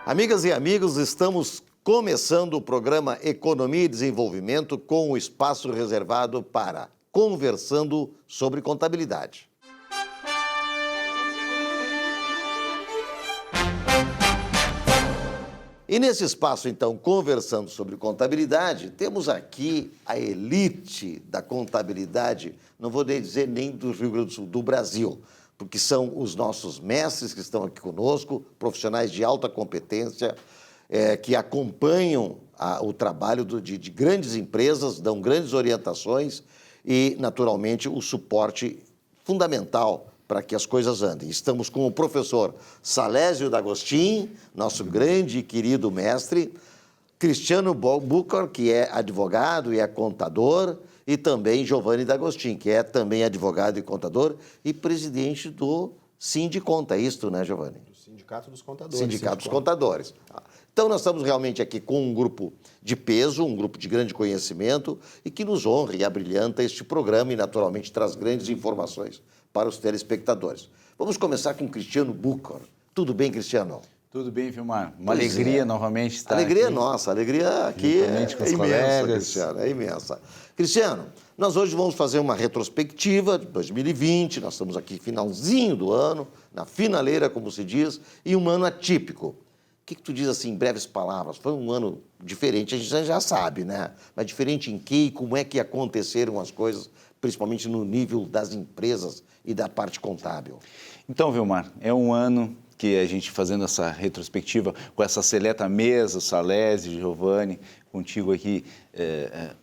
Amigas e amigos, estamos começando o programa Economia e Desenvolvimento com o espaço reservado para Conversando sobre Contabilidade. E nesse espaço, então, Conversando sobre Contabilidade, temos aqui a elite da contabilidade, não vou dizer nem do Rio Grande do Sul, do Brasil, porque são os nossos mestres que estão aqui conosco, profissionais de alta competência, que acompanham o trabalho de grandes empresas, dão grandes orientações e, naturalmente, o suporte fundamental para que as coisas andem. Estamos com o professor Salésio D'Agostin, nosso grande e querido mestre, Cristiano Bucor, que é advogado e é contador, e também Giovanni D'Agostin, que é também advogado e contador e presidente do Sindiconta. É isto, né, Giovanni? Do Sindicato dos Contadores. Sindicato dos Contadores. Então, nós estamos realmente aqui com um grupo de peso, um grupo de grande conhecimento e que nos honra e abrilhanta este programa e, naturalmente, traz grandes informações para os telespectadores. Vamos começar com Cristiano Bucor. Tudo bem, Cristiano? Tudo bem, Vilmar. Uma alegria novamente estar alegria aqui. Nossa, alegria aqui é imensa, Cristiano, é imensa. Cristiano, nós hoje vamos fazer uma retrospectiva de 2020, nós estamos aqui finalzinho do ano, na finaleira, como se diz, e um ano atípico. O que tu diz assim, em breves palavras? Foi um ano diferente, a gente já sabe, né? Mas diferente em que e como é que aconteceram as coisas, principalmente no nível das empresas e da parte contábil? Então, Vilmar, é um ano que a gente fazendo essa retrospectiva com essa seleta mesa, Salésio, Giovanni, contigo aqui,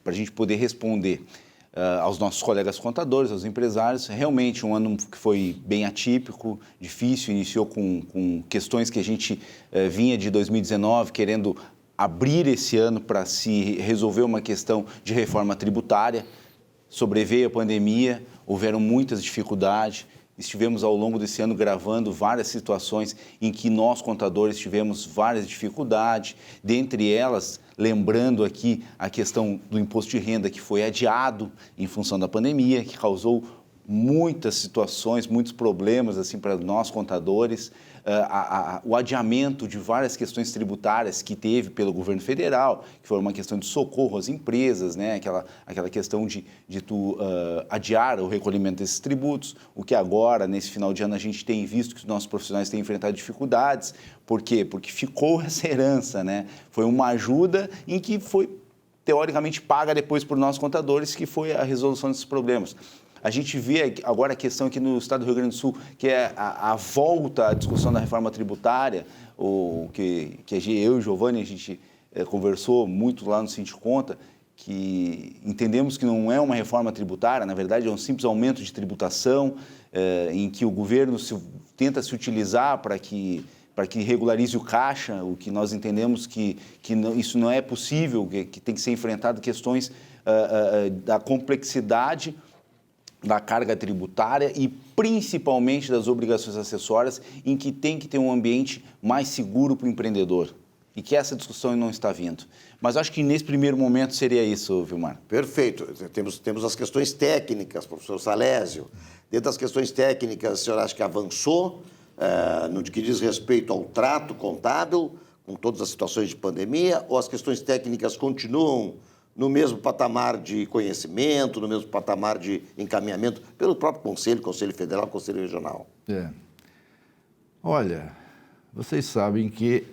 para a gente poder responder aos nossos colegas contadores, aos empresários. Realmente um ano que foi bem atípico, difícil, iniciou com questões que a gente vinha de 2019 querendo abrir esse ano para se resolver uma questão de reforma tributária. Sobreveio a pandemia, houveram muitas dificuldades. Estivemos ao longo desse ano gravando várias situações em que nós, contadores, tivemos várias dificuldades, dentre elas, lembrando aqui a questão do imposto de renda que foi adiado em função da pandemia, que causou muitas situações, muitos problemas assim para nós, contadores, o adiamento de várias questões tributárias que teve pelo governo federal, que foi uma questão de socorro às empresas, né? aquela questão de adiar o recolhimento desses tributos, o que agora, nesse final de ano, a gente tem visto que os nossos profissionais têm enfrentado dificuldades. Por quê? Porque ficou essa herança, né? Foi uma ajuda em que foi, teoricamente, paga depois por nós, contadores, que foi a resolução desses problemas. A gente vê agora a questão aqui no estado do Rio Grande do Sul, que é a volta à discussão da reforma tributária, que eu e o Giovanni, a gente conversou muito lá no Sindiconta, que entendemos que não é uma reforma tributária, na verdade é um simples aumento de tributação, em que o governo tenta se utilizar para que regularize o caixa, o que nós entendemos que isso não é possível, que tem que ser enfrentado questões da complexidade da carga tributária e principalmente das obrigações acessórias, em que tem que ter um ambiente mais seguro para o empreendedor. E que essa discussão não está vindo. Mas acho que nesse primeiro momento seria isso, Vilmar. Perfeito. Temos as questões técnicas, professor Salésio. Dentro das questões técnicas, o senhor acha que avançou no que diz respeito ao trato contábil, com todas as situações de pandemia, ou as questões técnicas continuam no mesmo patamar de conhecimento, no mesmo patamar de encaminhamento pelo próprio Conselho Federal, Conselho Regional? Olha, vocês sabem que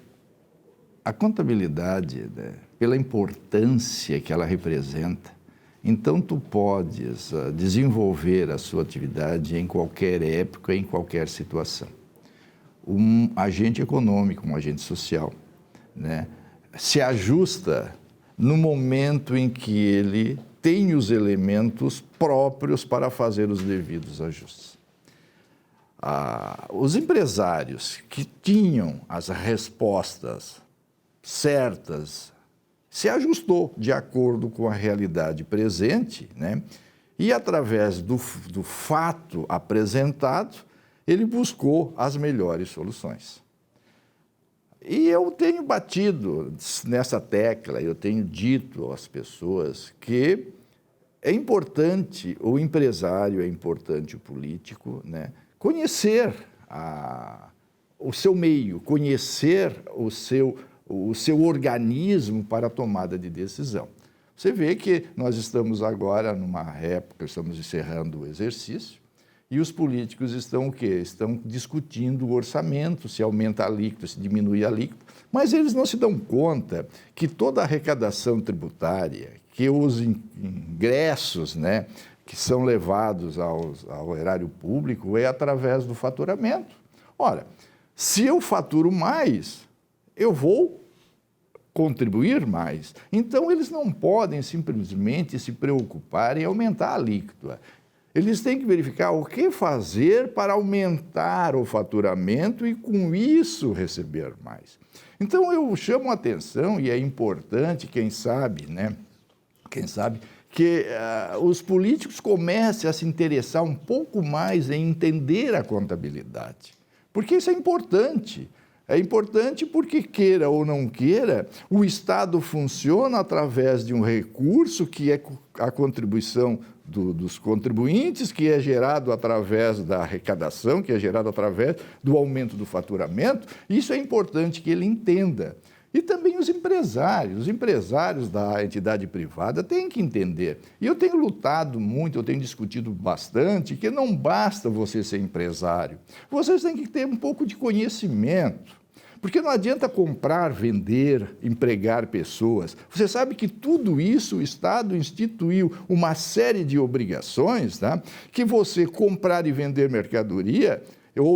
a contabilidade, né, pela importância que ela representa, então tu podes desenvolver a sua atividade em qualquer época, em qualquer situação. Um agente econômico, um agente social, né, se ajusta no momento em que ele tem os elementos próprios para fazer os devidos ajustes. Os empresários que tinham as respostas certas se ajustou de acordo com a realidade presente, né? E através do fato apresentado, ele buscou as melhores soluções. E eu tenho batido nessa tecla, eu tenho dito às pessoas que é importante o empresário, é importante o político, né, conhecer o seu meio, conhecer o seu organismo para a tomada de decisão. Você vê que nós estamos agora numa época, estamos encerrando o exercício, e os políticos estão o quê? Estão discutindo o orçamento, se aumenta a alíquota, se diminui a alíquota, mas eles não se dão conta que toda a arrecadação tributária, que os ingressos, né, que são levados ao erário público é através do faturamento. Ora, se eu faturo mais, eu vou contribuir mais. Então, eles não podem simplesmente se preocupar em aumentar a alíquota. Eles têm que verificar o que fazer para aumentar o faturamento e, com isso, receber mais. Então, eu chamo a atenção, e é importante, quem sabe, que os políticos comecem a se interessar um pouco mais em entender a contabilidade. Porque isso é importante. É importante porque, queira ou não queira, o Estado funciona através de um recurso que é a contribuição dos contribuintes, que é gerado através da arrecadação, que é gerado através do aumento do faturamento. Isso é importante que ele entenda. E também os empresários da entidade privada têm que entender. E eu tenho lutado muito, eu tenho discutido bastante, que não basta você ser empresário. Vocês têm que ter um pouco de conhecimento. Porque não adianta comprar, vender, empregar pessoas. Você sabe que tudo isso o Estado instituiu uma série de obrigações, tá? Que você comprar e vender mercadoria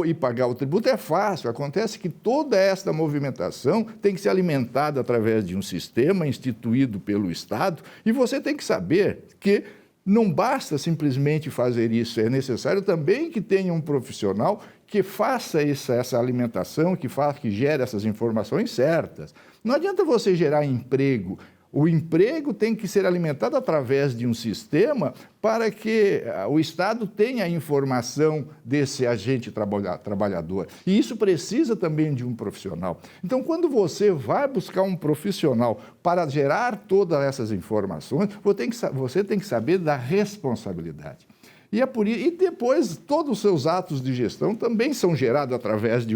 e pagar o tributo é fácil. Acontece que toda esta movimentação tem que ser alimentada através de um sistema instituído pelo Estado e você tem que saber que não basta simplesmente fazer isso, é necessário também que tenha um profissional que faça essa alimentação, que gere essas informações certas. Não adianta você gerar emprego. O emprego tem que ser alimentado através de um sistema para que o Estado tenha a informação desse agente trabalhador. E isso precisa também de um profissional. Então, quando você buscar um profissional para gerar todas essas informações, você tem que saber da responsabilidade. E depois, todos os seus atos de gestão também são gerados através de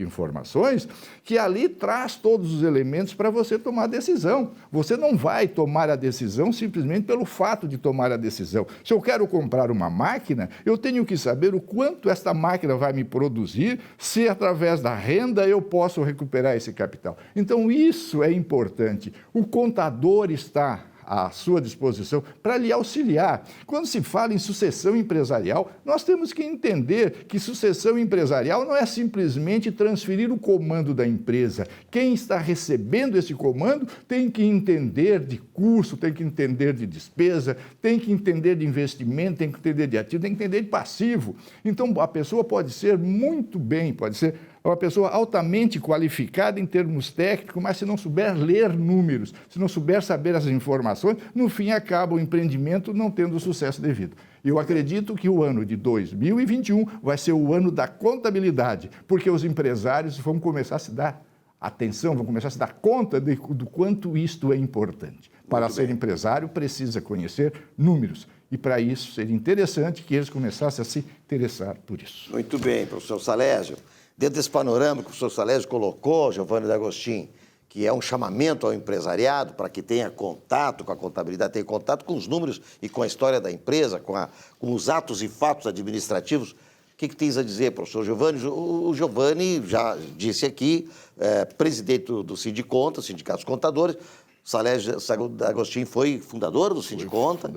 informações que ali traz todos os elementos para você tomar a decisão. Você não vai tomar a decisão simplesmente pelo fato de tomar a decisão. Se eu quero comprar uma máquina, eu tenho que saber o quanto esta máquina vai me produzir, se através da renda eu posso recuperar esse capital. Então, isso é importante. O contador está à sua disposição para lhe auxiliar. Quando se fala em sucessão empresarial, nós temos que entender que sucessão empresarial não é simplesmente transferir o comando da empresa. Quem está recebendo esse comando tem que entender de custo, tem que entender de despesa, tem que entender de investimento, tem que entender de ativo, tem que entender de passivo. Então, a pessoa pode ser muito bem, pode ser uma pessoa altamente qualificada em termos técnicos, mas se não souber ler números, se não souber saber as informações, no fim acaba o empreendimento não tendo o sucesso devido. Eu acredito que o ano de 2021 vai ser o ano da contabilidade, porque os empresários vão começar a se dar atenção, vão começar a se dar conta do quanto isto é importante. Para ser empresário, precisa conhecer números. E, para isso, seria interessante que eles começassem a se interessar por isso. Muito bem, professor Salésio. Dentro desse panorama que o professor Salésio colocou, Giovanni D'Agostin, que é um chamamento ao empresariado para que tenha contato com a contabilidade, tenha contato com os números e com a história da empresa, com os atos e fatos administrativos. O que tens a dizer, professor Giovanni? O Giovanni já disse aqui, presidente do Sindiconta, Sindicato dos Contadores. Salésio D'Agostin foi fundador do Sindiconta.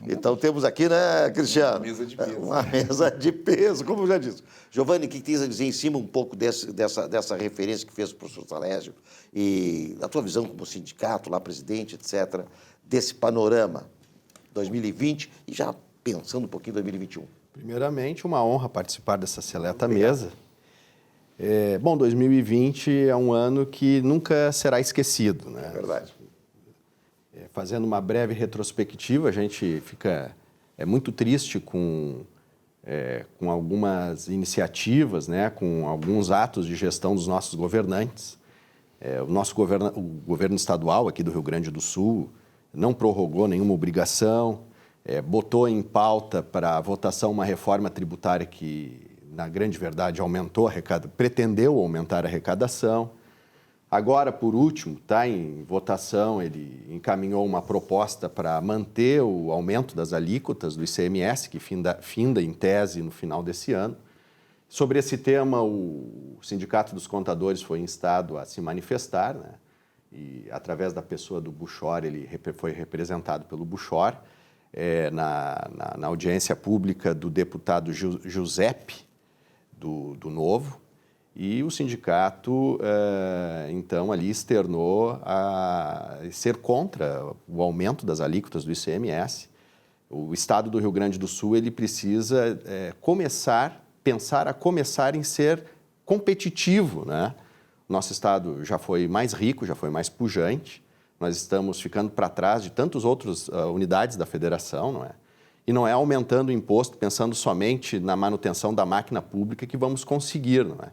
Então temos aqui, né, Cristiano? Uma mesa de peso. Uma mesa de peso, como eu já disse. Giovanni, o que tens a dizer em cima um pouco dessa referência que fez o professor Salésio e da tua visão como sindicato, lá presidente, etc., desse panorama 2020 e já pensando um pouquinho em 2021? Primeiramente, uma honra participar dessa seleta mesa. Bom, 2020 é um ano que nunca será esquecido, né? É verdade. Fazendo uma breve retrospectiva, a gente fica muito triste com algumas iniciativas, né? Com alguns atos de gestão dos nossos governantes. O governo estadual aqui do Rio Grande do Sul não prorrogou nenhuma obrigação, botou em pauta para votação uma reforma tributária que na grande verdade, pretendeu aumentar a arrecadação. Agora, por último, está em votação, ele encaminhou uma proposta para manter o aumento das alíquotas do ICMS, que finda em tese no final desse ano. Sobre esse tema, o Sindicato dos Contadores foi instado a se manifestar, né? E, através da pessoa do Buchor, ele foi representado pelo Buchor, na audiência pública do deputado Giuseppe, do Novo, e o sindicato, então, ali externou a ser contra o aumento das alíquotas do ICMS. O Estado do Rio Grande do Sul ele precisa começar em ser competitivo, né? Nosso Estado já foi mais rico, já foi mais pujante, nós estamos ficando para trás de tantas outras unidades da federação, não é? E não é aumentando o imposto, pensando somente na manutenção da máquina pública que vamos conseguir, não é?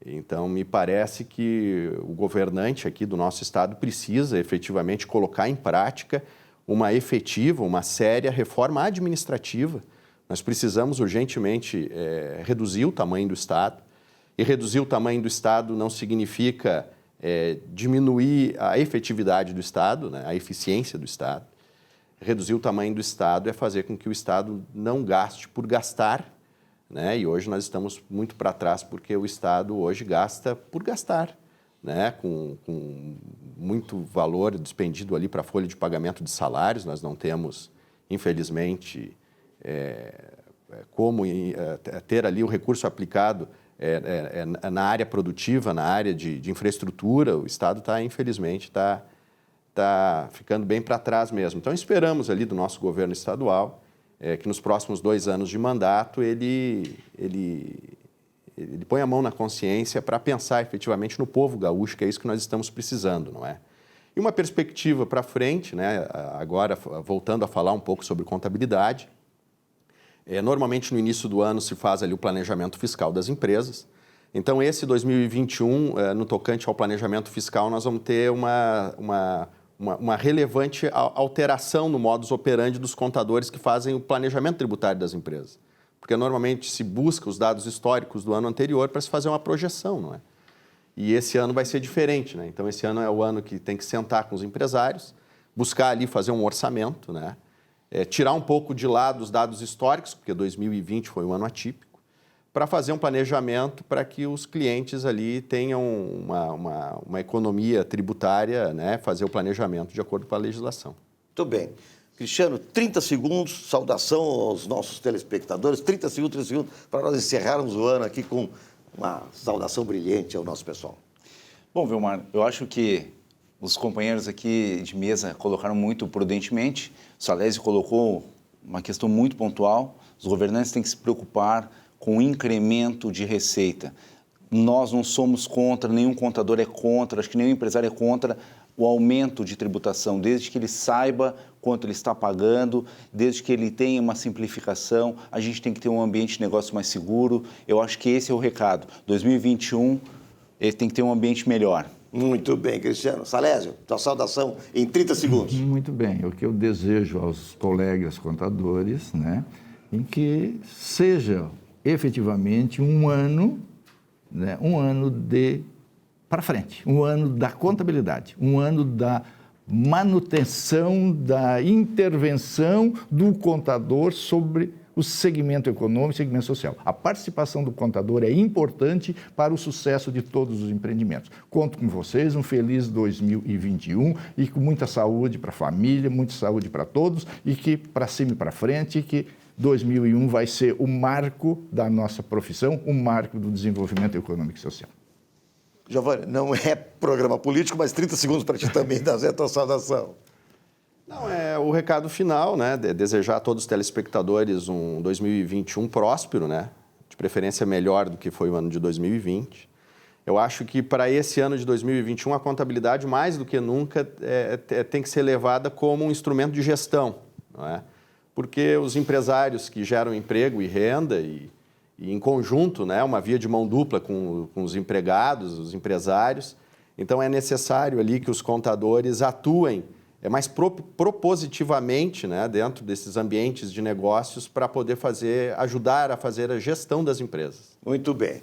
Então, me parece que o governante aqui do nosso Estado precisa efetivamente colocar em prática uma efetiva, uma séria reforma administrativa. Nós precisamos urgentemente reduzir o tamanho do Estado. E reduzir o tamanho do Estado não significa diminuir a efetividade do Estado, né, a eficiência do Estado. Reduzir o tamanho do Estado é fazer com que o Estado não gaste por gastar, né? E hoje nós estamos muito para trás porque o Estado hoje gasta por gastar, né? Com muito valor despendido ali para a folha de pagamento de salários. Nós não temos, infelizmente, como ter ali o recurso aplicado na área produtiva, na área de infraestrutura. O Estado infelizmente, está ficando bem para trás mesmo. Então, esperamos ali do nosso governo estadual que nos próximos 2 anos de mandato ele põe a mão na consciência para pensar efetivamente no povo gaúcho, que é isso que nós estamos precisando, não é? E uma perspectiva para frente, né? Agora voltando a falar um pouco sobre contabilidade, normalmente no início do ano se faz ali o planejamento fiscal das empresas. Então, esse 2021, no tocante ao planejamento fiscal, nós vamos ter uma relevante alteração no modus operandi dos contadores que fazem o planejamento tributário das empresas. Porque normalmente se busca os dados históricos do ano anterior para se fazer uma projeção, não é? E esse ano vai ser diferente, né? Então, esse ano é o ano que tem que sentar com os empresários, buscar ali fazer um orçamento, né? Tirar um pouco de lado os dados históricos, porque 2020 foi um ano atípico, para fazer um planejamento para que os clientes ali tenham uma economia tributária, né? Fazer o planejamento de acordo com a legislação. Muito bem. Cristiano, 30 segundos, saudação aos nossos telespectadores, 30 segundos, para nós encerrarmos o ano aqui com uma saudação brilhante ao nosso pessoal. Bom, Vilmar, eu acho que os companheiros aqui de mesa colocaram muito prudentemente. O Salésio colocou uma questão muito pontual. Os governantes têm que se preocupar com o incremento de receita. Nós não somos contra, nenhum contador é contra, acho que nenhum empresário é contra o aumento de tributação, desde que ele saiba quanto ele está pagando, desde que ele tenha uma simplificação. A gente tem que ter um ambiente de negócio mais seguro. Eu acho que esse é o recado. 2021, ele tem que ter um ambiente melhor. Muito bem, Cristiano. Salésio, tua saudação em 30 segundos. Muito bem. O que eu desejo aos colegas contadores, né, em que seja efetivamente um ano, né, para frente, um ano da contabilidade, um ano da manutenção, da intervenção do contador sobre o segmento econômico e segmento social. A participação do contador é importante para o sucesso de todos os empreendimentos. Conto com vocês, um feliz 2021 e com muita saúde para a família, muita saúde para todos e que para cima e para frente, que 2001 vai ser o marco da nossa profissão, o marco do desenvolvimento econômico e social. Giovanni, não é programa político, mas 30 segundos para ti também dar a tua saudação. Não, o recado final, né? Desejar a todos os telespectadores um 2021 próspero, né? De preferência melhor do que foi o ano de 2020. Eu acho que para esse ano de 2021 a contabilidade, mais do que nunca, tem que ser levada como um instrumento de gestão, não é? Porque os empresários que geram emprego e renda e em conjunto, né, uma via de mão dupla com os empregados, os empresários. Então, é necessário ali que os contadores atuem mais propositivamente, né, dentro desses ambientes de negócios para poder ajudar a fazer a gestão das empresas. Muito bem.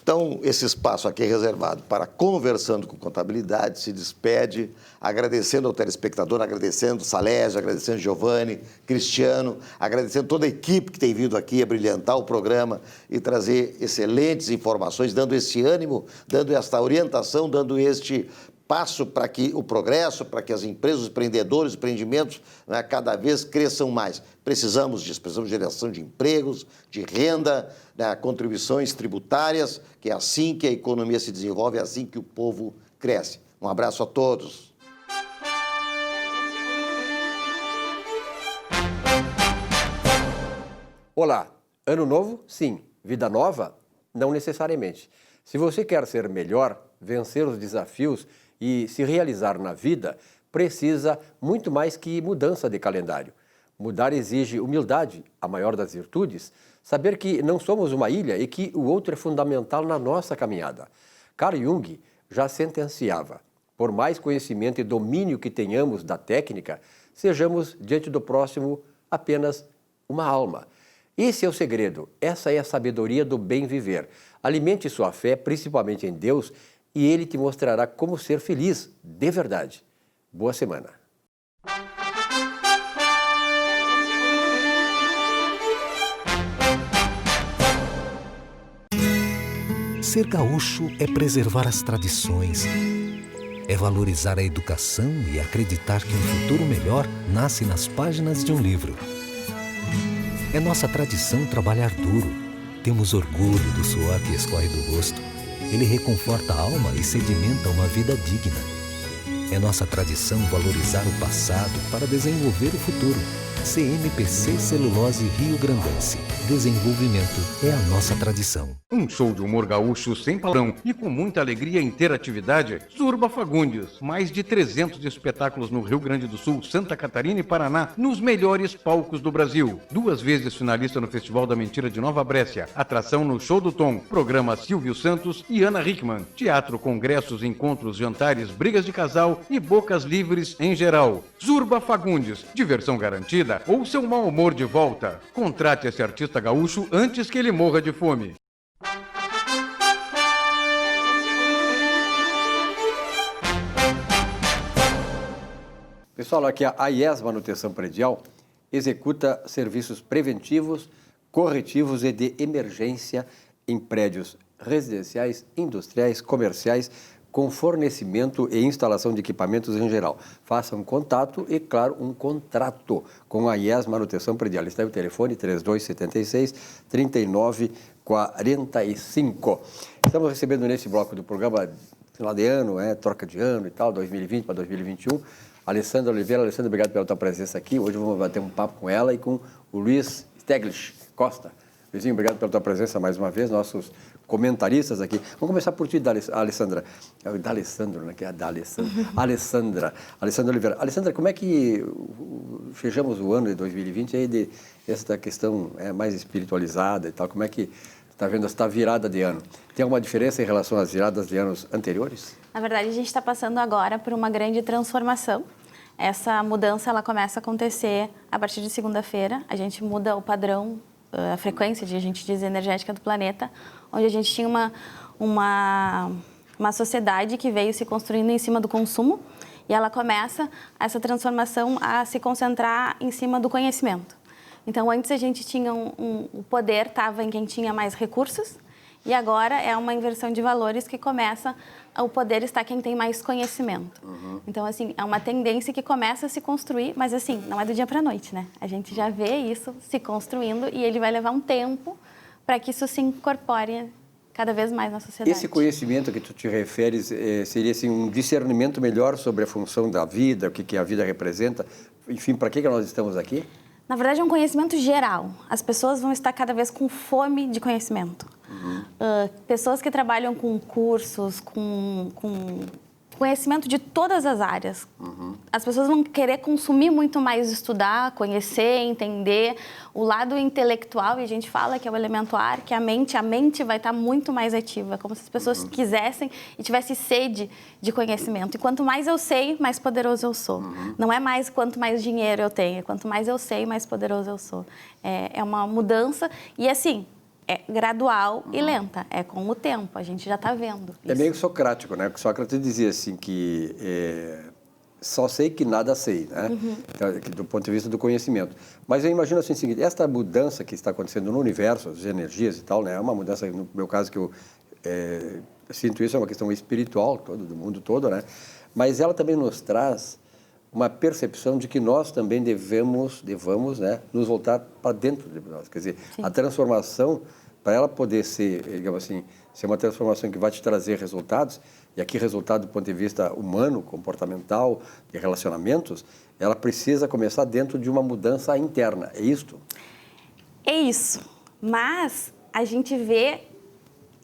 Então, esse espaço aqui é reservado para Conversando com Contabilidade. Se despede, agradecendo ao telespectador, agradecendo Salésio, agradecendo Giovanni, Cristiano, agradecendo toda a equipe que tem vindo aqui a brilhantar o programa e trazer excelentes informações, dando esse ânimo, dando esta orientação, dando este passo para que o progresso, para que as empresas, os empreendedores, os empreendimentos, né, cada vez cresçam mais. Precisamos disso, precisamos de geração de empregos, de renda, né, contribuições tributárias, que é assim que a economia se desenvolve, é assim que o povo cresce. Um abraço a todos. Olá, ano novo? Sim. Vida nova? Não necessariamente. Se você quer ser melhor, vencer os desafios e se realizar na vida, precisa muito mais que mudança de calendário. Mudar exige humildade, a maior das virtudes, saber que não somos uma ilha e que o outro é fundamental na nossa caminhada. Carl Jung já sentenciava: por mais conhecimento e domínio que tenhamos da técnica, sejamos diante do próximo apenas uma alma. Esse é o segredo, essa é a sabedoria do bem viver. Alimente sua fé, principalmente em Deus, e Ele te mostrará como ser feliz de verdade. Boa semana. Ser gaúcho é preservar as tradições, é valorizar a educação e acreditar que um futuro melhor nasce nas páginas de um livro. É nossa tradição trabalhar duro. Temos orgulho do suor que escorre do rosto. Ele reconforta a alma e sedimenta uma vida digna. É nossa tradição valorizar o passado para desenvolver o futuro. CMPC Celulose Rio Grandense. Desenvolvimento é a nossa tradição. Um show de humor gaúcho sem palavrão e com muita alegria e interatividade. Zurba Fagundes. Mais de 300 espetáculos no Rio Grande do Sul, Santa Catarina e Paraná, nos melhores palcos do Brasil. 2 vezes finalista no Festival da Mentira de Nova Brécia. Atração no Show do Tom. Programa Silvio Santos e Ana Hickman. Teatro, congressos, encontros, jantares, brigas de casal e bocas livres em geral. Zurba Fagundes. Diversão garantida ou seu mau humor de volta. Contrate esse artista gaúcho antes que ele morra de fome. Pessoal, aqui a AIES Manutenção Predial executa serviços preventivos, corretivos e de emergência em prédios residenciais, industriais, comerciais, com fornecimento e instalação de equipamentos em geral. Faça um contato e, claro, um contrato com a AIES Manutenção Predial. Está aí o telefone 3276-3945. Estamos recebendo nesse bloco do programa final de ano, troca de ano e tal, 2020 para 2021. Alessandra Oliveira. Alessandra, obrigado pela tua presença aqui. Hoje vamos bater um papo com ela e com o Luiz Steglich Costa. Luizinho, obrigado pela tua presença mais uma vez, nossos comentaristas aqui. Vamos começar por ti, Alessandra. Da Alessandro, né? Que é a da Alessandra. Alessandra Oliveira. Alessandra, como é que fechamos o ano de 2020 aí de essa questão mais espiritualizada e tal? Como é que está vendo essa virada de ano? Tem alguma diferença em relação às viradas de anos anteriores? Na verdade, a gente está passando agora por uma grande transformação. Essa mudança ela começa a acontecer a partir de segunda-feira. A gente muda o padrão, a frequência, a gente diz, energética do planeta, onde a gente tinha uma sociedade que veio se construindo em cima do consumo e ela começa essa transformação a se concentrar em cima do conhecimento. Então, antes a gente tinha o poder estava em quem tinha mais recursos e agora é uma inversão de valores que começa o poder está quem tem mais conhecimento. Então, assim, é uma tendência que começa a se construir, mas assim, não é do dia para a noite, né? A gente já vê isso se construindo e ele vai levar um tempo para que isso se incorpore cada vez mais na sociedade. Esse conhecimento que tu te referes seria assim, um discernimento melhor sobre a função da vida, o que a vida representa, enfim, para que nós estamos aqui? Na verdade, é um conhecimento geral. As pessoas vão estar cada vez com fome de conhecimento. Pessoas que trabalham com cursos, com conhecimento de todas as áreas. as pessoas vão querer consumir muito mais, estudar, conhecer, entender. O lado intelectual, e a gente fala que é o elemento ar, que a mente vai estar muito mais ativa, como se as pessoas quisessem e tivessem sede de conhecimento. E quanto mais eu sei, mais poderoso eu sou. Não é mais quanto mais dinheiro eu tenho, é quanto mais eu sei, mais poderoso eu sou. É uma mudança e, assim, é gradual e lenta, é com o tempo, a gente já está vendo. É meio socrático, né? Porque Sócrates dizia assim que só sei que nada sei, né? Então, do ponto de vista do conhecimento. Mas eu imagino assim o seguinte, esta mudança que está acontecendo no universo, as energias e tal, né? É uma mudança, no meu caso, que eu sinto isso, é uma questão espiritual do mundo todo, né? Mas ela também nos traz uma percepção de que nós também devamos, né, nos voltar para dentro de nós. Quer dizer, a transformação, para ela poder ser, digamos assim, ser uma transformação que vai te trazer resultados, e aqui resultado do ponto de vista humano, comportamental, de relacionamentos, ela precisa começar dentro de uma mudança interna. É isto? É isso. Mas a gente vê,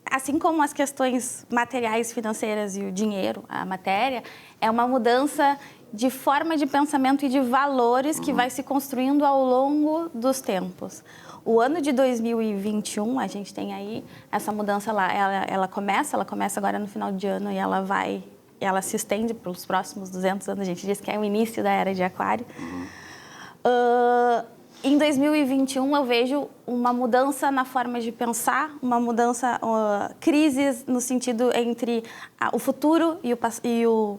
assim como as questões materiais, financeiras e o dinheiro, a matéria, é uma mudança de forma de pensamento e de valores que vai se construindo ao longo dos tempos. O ano de 2021, a gente tem aí essa mudança lá, ela começa agora no final de ano e ela se estende para os próximos 200 anos, a gente diz que é o início da Era de Aquário. Em 2021, eu vejo uma mudança na forma de pensar, uma mudança, crises no sentido entre o futuro e o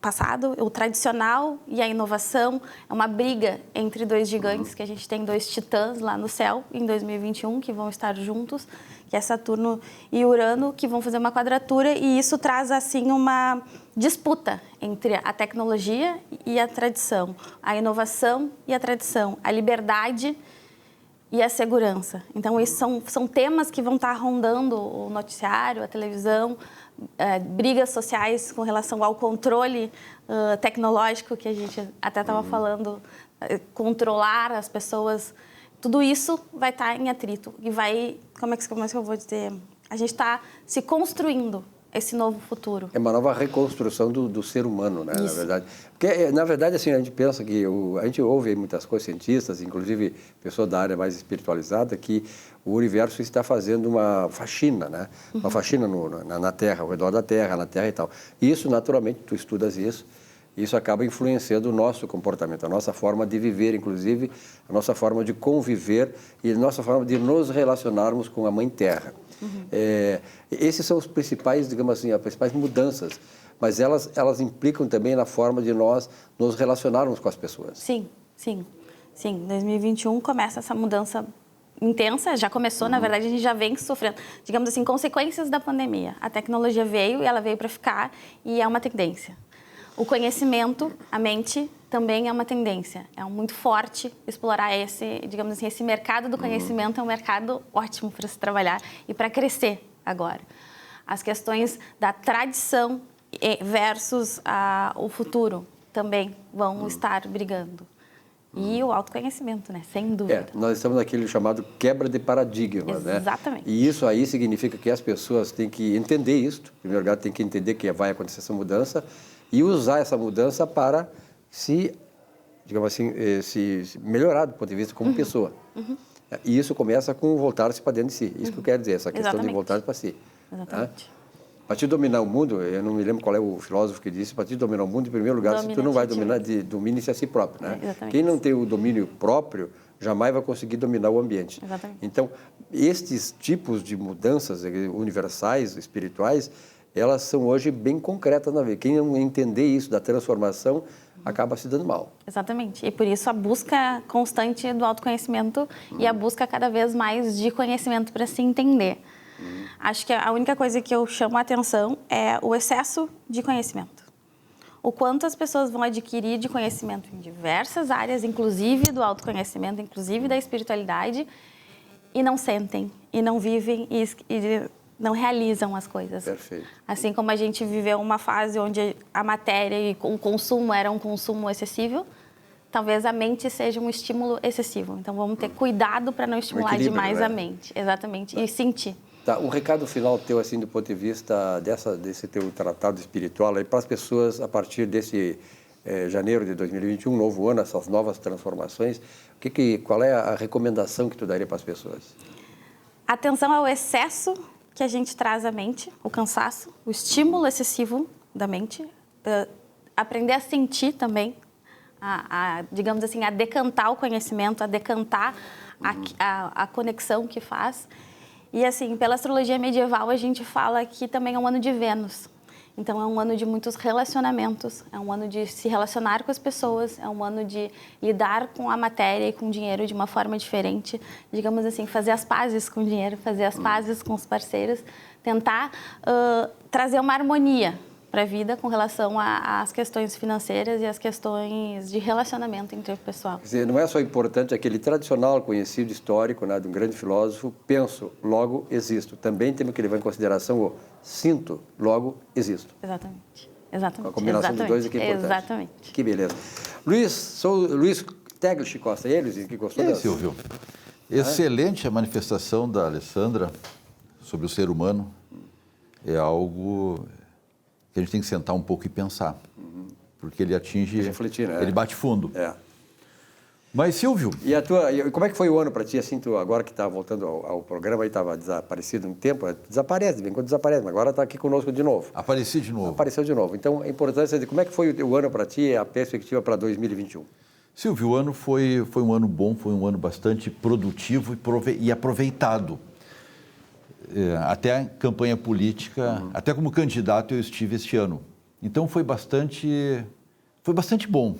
passado, o tradicional e a inovação. É uma briga entre dois gigantes, que a gente tem dois titãs lá no céu em 2021, que vão estar juntos, que é Saturno e Urano, que vão fazer uma quadratura, e isso traz, assim, uma disputa entre a tecnologia e a tradição, a inovação e a tradição, a liberdade e a segurança. Então, esses são temas que vão estar rondando o noticiário, a televisão, brigas sociais com relação ao controle tecnológico, que a gente até estava falando, controlar as pessoas. Tudo isso vai estar em atrito e vai, como é que eu vou dizer? A gente está se construindo esse novo futuro. É uma nova reconstrução do ser humano, né? Isso. Na verdade. Porque, na verdade, assim, a gente pensa que... a gente ouve muitas coisas, cientistas, inclusive pessoas da área mais espiritualizada, que o universo está fazendo uma faxina, né? Uma faxina na Terra, ao redor da Terra, na Terra e tal. E isso, naturalmente, tu estudas isso acaba influenciando o nosso comportamento, a nossa forma de viver, inclusive, a nossa forma de conviver e a nossa forma de nos relacionarmos com a Mãe Terra. Esses são os principais, digamos assim, as principais mudanças, mas elas implicam também na forma de nós nos relacionarmos com as pessoas. Sim. 2021 começa essa mudança intensa, já começou, na verdade, a gente já vem sofrendo, digamos assim, consequências da pandemia. A tecnologia veio e ela veio para ficar e é uma tendência. O conhecimento, a mente, também é uma tendência. É muito forte explorar digamos assim, esse mercado do conhecimento é um mercado ótimo para se trabalhar e para crescer agora. As questões da tradição versus o futuro também vão estar brigando. E o autoconhecimento, né? Sem dúvida. Nós estamos naquele chamado quebra de paradigmas, né? Exatamente. E isso aí significa que as pessoas têm que entender isso. Em primeiro lugar, têm que entender que vai acontecer essa mudança e usar essa mudança para digamos assim, se melhorar do ponto de vista como pessoa. E isso começa com voltar-se para dentro de si. Isso que eu quero dizer, essa questão de voltar-se para si. Exatamente. Para te dominar o mundo, eu não me lembro qual é o filósofo que disse, para te dominar o mundo, em primeiro lugar, se tu não vai dominar, domine-se a si próprio. Né? Quem não tem o domínio próprio, jamais vai conseguir dominar o ambiente. Exatamente. Então, estes tipos de mudanças universais, espirituais, elas são hoje bem concretas na vida. Quem não entender isso da transformação acaba se dando mal. Exatamente. E por isso a busca constante do autoconhecimento e a busca cada vez mais de conhecimento para se entender. Acho que a única coisa que eu chamo a atenção é o excesso de conhecimento. O quanto as pessoas vão adquirir de conhecimento em diversas áreas, inclusive do autoconhecimento, inclusive da espiritualidade, e não sentem, e não vivem, e não realizam as coisas. Perfeito. Assim como a gente viveu uma fase onde a matéria e o consumo era um consumo excessivo, talvez a mente seja um estímulo excessivo. Então, vamos ter cuidado para não estimular demais a mente. Exatamente. E sentir. Tá, um recado final teu, assim, do ponto de vista desse teu tratado espiritual, para as pessoas, a partir janeiro de 2021, novo ano, essas novas transformações, qual é a recomendação que tu daria para as pessoas? Atenção ao excesso que a gente traz à mente, o cansaço, o estímulo excessivo da mente, aprender a sentir também, digamos assim, a decantar o conhecimento, a decantar a conexão que faz. E assim, pela astrologia medieval, a gente fala que também é um ano de Vênus. Então, é um ano de muitos relacionamentos, é um ano de se relacionar com as pessoas, é um ano de lidar com a matéria e com o dinheiro de uma forma diferente. Digamos assim, fazer as pazes com o dinheiro, fazer as pazes com os parceiros, tentar trazer uma harmonia para a vida com relação às questões financeiras e às questões de relacionamento entre o pessoal. Quer dizer, não é só importante aquele tradicional conhecido histórico, né, de um grande filósofo, penso, logo existo. Também temos que levar em consideração o sinto, logo existo. Exatamente. Exatamente. A combinação Exatamente. dos dois é que é importante. Exatamente. Que beleza. Luiz Teglich Costa, Luiz, que gostou dessa? Silvio, excelente a manifestação da Alessandra sobre o ser humano. É algo que a gente tem que sentar um pouco e pensar, porque ele atinge, refletir, né? Ele bate fundo. É. Mas, Silvio... E como é que foi o ano para ti, assim, tu agora que está voltando ao programa, aí estava desaparecido um tempo, desaparece, de vez em quando desaparece, mas agora está aqui conosco de novo. Apareci de novo. Apareceu de novo. Então, a importância de como é que foi o ano para ti, a perspectiva para 2021? Silvio, o ano foi um ano bom, foi um ano bastante produtivo e aproveitado. Até a campanha política, até como candidato eu estive este ano. Então foi bastante bom.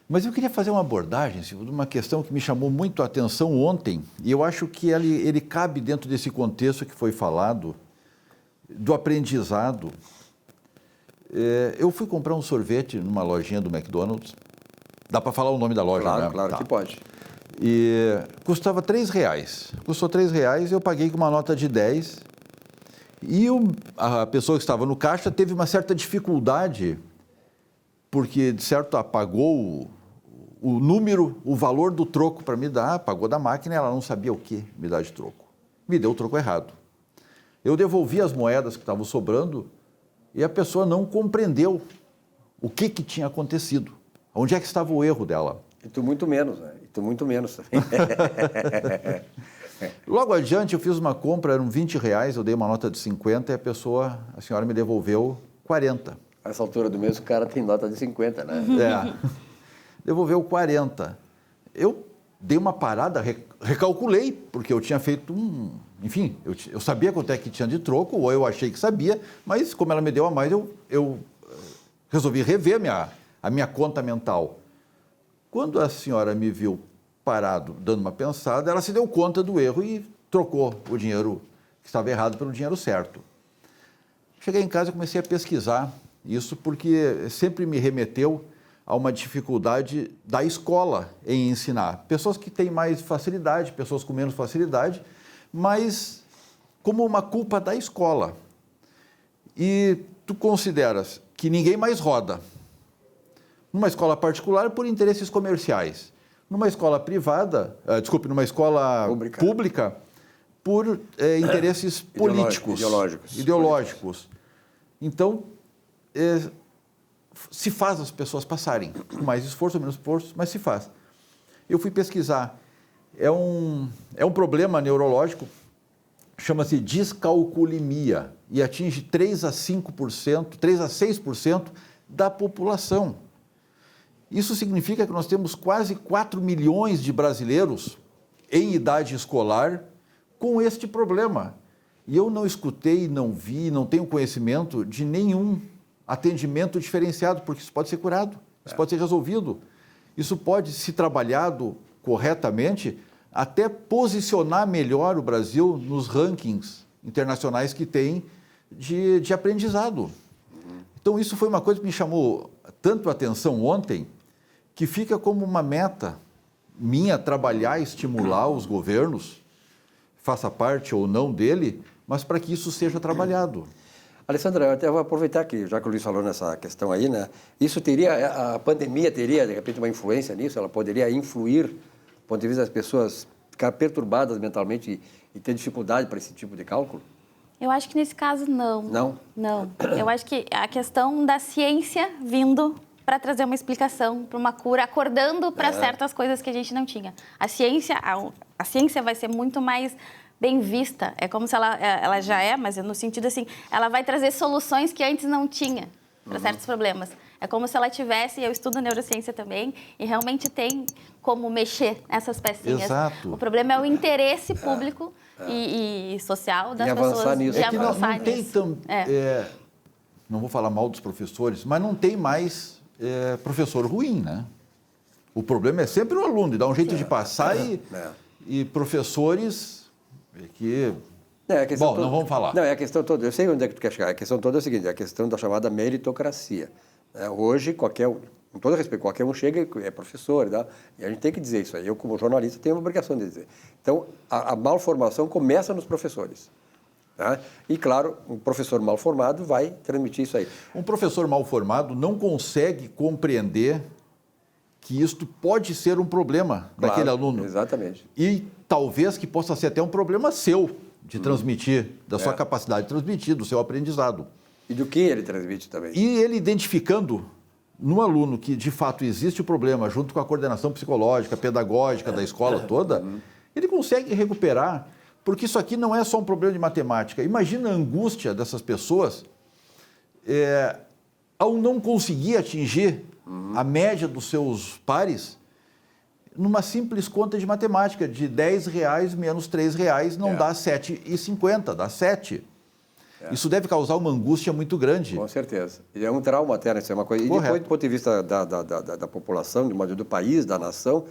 Mas eu queria fazer uma abordagem, Silvio, de uma questão que me chamou muito a atenção ontem, e eu acho que ele cabe dentro desse contexto que foi falado, do aprendizado. Eu fui comprar um sorvete numa lojinha do McDonald's. Dá para falar o nome da loja, claro, né? Claro, tá. que pode. E custava R$3. Custou R$3, eu paguei com uma nota de 10. E a pessoa que estava no caixa teve uma certa dificuldade, porque, de certo, apagou o número, o valor do troco para me dar, pagou da máquina e ela não sabia o que me dar de troco. Me deu o troco errado. Eu devolvi as moedas que estavam sobrando e a pessoa não compreendeu o que tinha acontecido, onde é que estava o erro dela. E tu muito menos, né? E tu muito menos também. Logo adiante, eu fiz uma compra, eram R$20, eu dei uma nota de 50 e a senhora me devolveu 40. A essa altura do mês, o cara tem nota de 50, né? Devolveu 40. Eu dei uma parada, recalculei, porque eu tinha feito Enfim, eu sabia quanto é que tinha de troco, ou eu achei que sabia, mas como ela me deu a mais, eu resolvi rever a minha conta mental. Quando a senhora me viu parado, dando uma pensada, ela se deu conta do erro e trocou o dinheiro que estava errado pelo dinheiro certo. Cheguei em casa e comecei a pesquisar isso, porque sempre me remeteu a uma dificuldade da escola em ensinar. Pessoas que têm mais facilidade, pessoas com menos facilidade, mas como uma culpa da escola. E tu consideras que ninguém mais roda numa escola particular por interesses comerciais, numa escola privada, numa escola pública por interesses políticos, ideológicos. Então, se faz as pessoas passarem, com mais esforço ou menos esforço, mas se faz. Eu fui pesquisar, é um problema neurológico, chama-se descalculimia, e atinge 3 a 5%, 3 a 6% da população. Isso significa que nós temos quase 4 milhões de brasileiros em idade escolar com este problema. E eu não escutei, não vi, não tenho conhecimento de nenhum atendimento diferenciado, porque isso pode ser curado, isso pode ser resolvido. Isso pode, se trabalhado corretamente, até posicionar melhor o Brasil nos rankings internacionais que tem de aprendizado. Então, isso foi uma coisa que me chamou tanto a atenção ontem, que fica como uma meta minha trabalhar, estimular os governos, faça parte ou não dele, mas para que isso seja trabalhado. Alessandra, eu até vou aproveitar que, já que o Luiz falou nessa questão aí, né? A pandemia teria, de repente, uma influência nisso? Ela poderia influir, do ponto de vista das pessoas ficar perturbadas mentalmente e ter dificuldade para esse tipo de cálculo? Eu acho que nesse caso não. Não? Não. Eu acho que a questão da ciência vindo para trazer uma explicação, para uma cura, acordando para certas coisas que a gente não tinha. A ciência vai ser muito mais bem vista. É como se ela já é, mas no sentido assim, ela vai trazer soluções que antes não tinha para certos problemas. É como se ela tivesse, eu estudo neurociência também, e realmente tem como mexer nessas pecinhas. Exato. O problema é o interesse público e social das pessoas. avançar nisso. De É que não avançar tem nisso. não vou falar mal dos professores, mas não tem mais professor ruim, né? O problema é sempre o aluno, dá um jeito de passar e professores que... Bom, não vamos falar. Não, é a questão toda, eu sei onde é que tu quer chegar, a questão toda é a seguinte, é a questão da chamada meritocracia. Hoje, com todo respeito, qualquer um chega e é professor, tá? E a gente tem que dizer isso aí. Eu, como jornalista, tenho a obrigação de dizer. Então, a malformação começa nos professores. Tá? E, claro, um professor mal formado vai transmitir isso aí. Um professor mal formado não consegue compreender que isto pode ser um problema daquele aluno. Exatamente. E talvez que possa ser até um problema seu de transmitir, da sua capacidade de transmitir, do seu aprendizado. E do que ele transmite também. E ele identificando no aluno que, de fato, existe o problema, junto com a coordenação psicológica, pedagógica da escola toda, ele consegue recuperar, porque isso aqui não é só um problema de matemática. Imagina a angústia dessas pessoas ao não conseguir atingir a média dos seus pares numa simples conta de matemática, de R$10 menos R$3 não dá 7,50, dá 7. Isso deve causar uma angústia muito grande. Com certeza. E é um trauma até, isso é uma coisa. E depois, do ponto de vista da população, do país, da nação,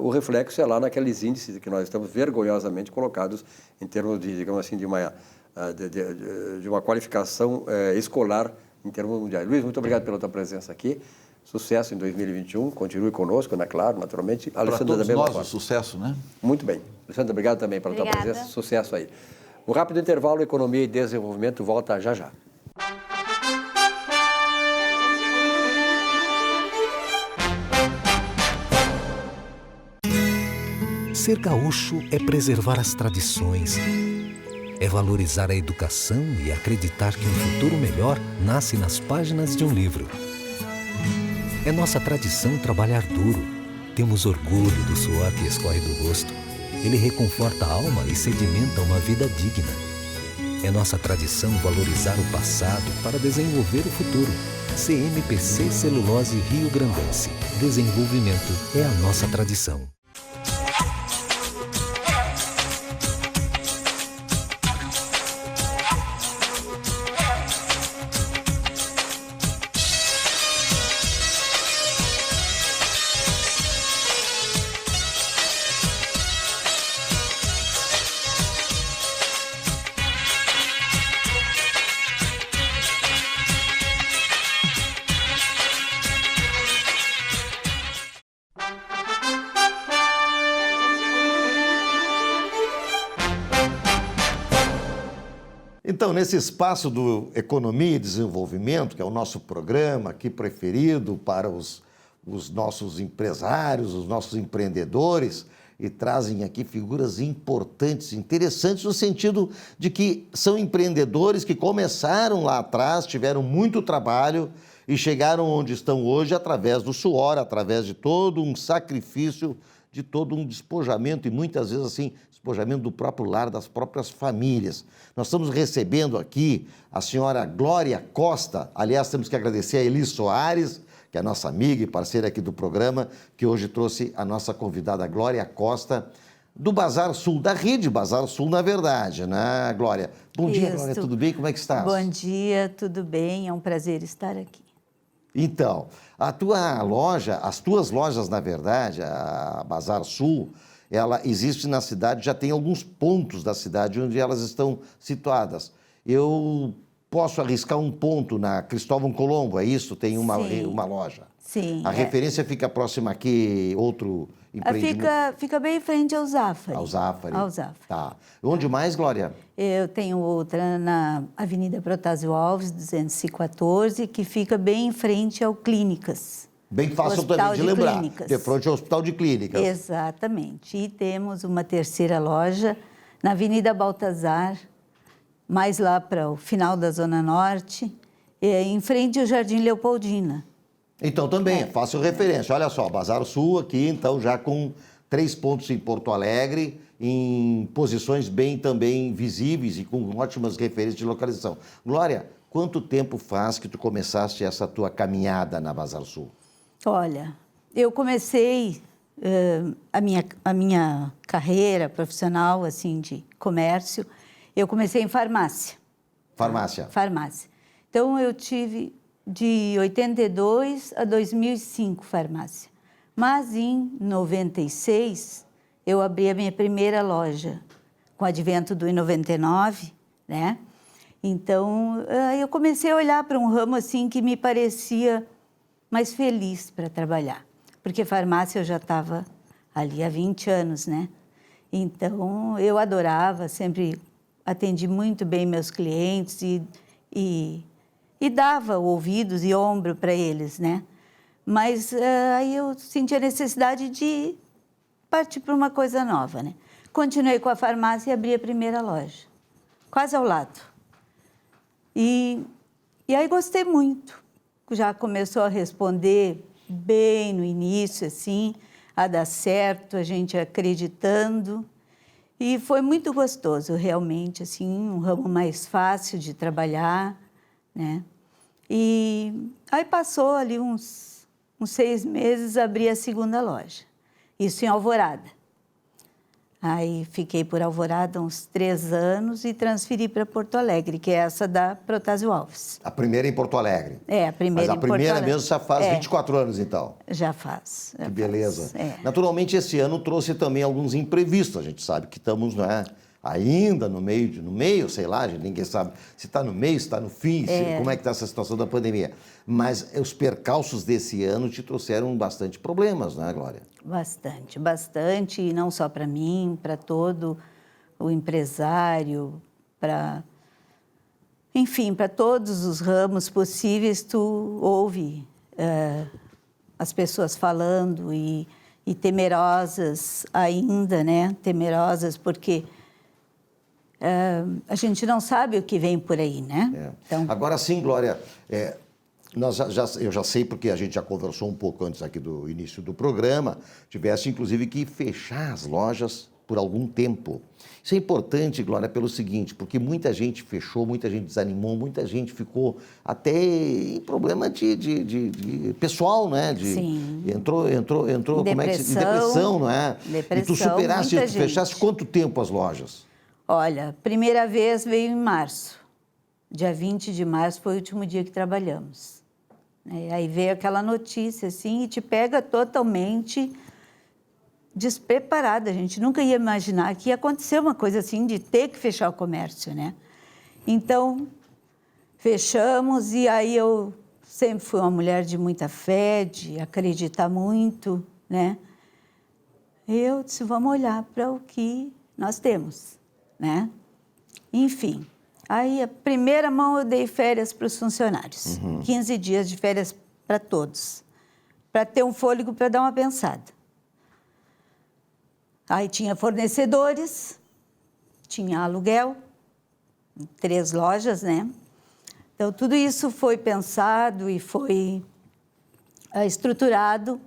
o reflexo é lá naqueles índices que nós estamos vergonhosamente colocados em termos de, digamos assim, de uma qualificação escolar em termos mundiais. Luiz, muito obrigado pela tua presença aqui. Sucesso em 2021. Continue conosco, né? Claro, naturalmente. Para todos nós, o sucesso, né? Muito bem. Alessandra, obrigado também pela tua presença. Sucesso aí. Um rápido intervalo, Economia e Desenvolvimento volta já já. Ser gaúcho é preservar as tradições, é valorizar a educação e acreditar que um futuro melhor nasce nas páginas de um livro. É nossa tradição trabalhar duro. Temos orgulho do suor que escorre do rosto. Ele reconforta a alma e sedimenta uma vida digna. É nossa tradição valorizar o passado para desenvolver o futuro. CMPC Celulose Rio Grandense. Desenvolvimento é a nossa tradição. Então, nesse espaço do Economia e Desenvolvimento, que é o nosso programa aqui preferido para os nossos empresários, os nossos empreendedores, e trazem aqui figuras importantes, interessantes, no sentido de que são empreendedores que começaram lá atrás, tiveram muito trabalho e chegaram onde estão hoje através do suor, através de todo um sacrifício, de todo um despojamento e muitas vezes assim, despojamento do próprio lar, das próprias famílias. Nós estamos recebendo aqui a senhora Glória Costa, aliás, temos que agradecer a Eli Soares, que é a nossa amiga e parceira aqui do programa, que hoje trouxe a nossa convidada Glória Costa, do Bazar Sul, da Rede Bazar Sul, na verdade, né, Glória? Bom dia, Glória, tudo bem? Como é que estás? Bom dia, tudo bem? É um prazer estar aqui. Então, a tua loja, as tuas lojas, na verdade, a Bazar Sul, ela existe na cidade, já tem alguns pontos da cidade onde elas estão situadas. Eu posso arriscar um ponto na Cristóvão Colombo, é isso? Tem uma loja. Sim. A referência fica próxima aqui, outro empreendimento? Fica bem em frente ao Zafari. Ao Zafari. Ao Zafari. Tá. Onde mais, Glória? Eu tenho outra na Avenida Protásio Alves, 214, que fica bem em frente ao Clínicas. Bem fácil também de lembrar, de frente ao Hospital de Clínicas. Exatamente. E temos uma terceira loja na Avenida Baltazar, mais lá para o final da Zona Norte, em frente ao Jardim Leopoldina. Então também, fácil referência. Olha só, Bazar Sul aqui, então já com 3 pontos em Porto Alegre, em posições bem também visíveis e com ótimas referências de localização. Glória, quanto tempo faz que tu começaste essa tua caminhada na Bazar Sul? Olha, eu comecei a minha carreira profissional, assim, de comércio, eu comecei em farmácia. Farmácia? Farmácia. Então, eu tive de 82 a 2005 farmácia. Mas, em 96, eu abri a minha primeira loja, com o advento do I99, né? Então, eu comecei a olhar para um ramo, assim, que me parecia mais feliz para trabalhar. Porque farmácia eu já estava ali há 20 anos, né? Então, eu adorava, sempre atendi muito bem meus clientes e dava ouvidos e ombro para eles, né? Mas aí eu senti a necessidade de partir para uma coisa nova, né? Continuei com a farmácia e abri a primeira loja, quase ao lado. E aí gostei muito. Já começou a responder bem no início, assim, a dar certo, a gente acreditando. E foi muito gostoso, realmente, assim, um ramo mais fácil de trabalhar, né? E aí passou ali uns 6 meses, abri a segunda loja. Isso em Alvorada. Aí fiquei por Alvorada uns 3 anos e transferi para Porto Alegre, que é essa da Protásio Alves. A primeira em Porto Alegre. É, a primeira em Porto Alegre. Mas a primeira mesmo já faz 24 anos, então. Já faz. Que beleza. É. Naturalmente, esse ano trouxe também alguns imprevistos. A gente sabe que estamos, não é, ainda no meio, sei lá, ninguém sabe se está no meio, se está no fim, como é que está essa situação da pandemia. Mas os percalços desse ano te trouxeram bastante problemas, não é, Glória? Bastante, e não só para mim, para todo o empresário, enfim, para todos os ramos possíveis, tu ouve as pessoas falando e temerosas ainda, né? Temerosas porque a gente não sabe o que vem por aí, né? Então... Agora sim, Glória, eu já sei, porque a gente já conversou um pouco antes aqui do início do programa, tivesse inclusive que fechar as lojas por algum tempo. Isso é importante, Glória, pelo seguinte, porque muita gente fechou, muita gente desanimou, muita gente ficou até em problema de pessoal, né? Sim. Entrou Depressão, como é que se... Depressão, não é? Depressão, e tu superaste, tu gente. fechaste quanto tempo as lojas? Olha, primeira vez veio em março. Dia 20 de março foi o último dia que trabalhamos. Aí veio aquela notícia, assim, e te pega totalmente despreparada. A gente nunca ia imaginar que ia acontecer uma coisa assim, de ter que fechar o comércio, né? Então, fechamos, e aí eu sempre fui uma mulher de muita fé, de acreditar muito, né? Eu disse, vamos olhar para o que nós temos, né? Enfim, aí a primeira mão eu dei férias para os funcionários. 15 dias de férias para todos, para ter um fôlego para dar uma pensada. Aí tinha fornecedores, tinha aluguel, 3 lojas, né? Então, tudo isso foi pensado e foi estruturado,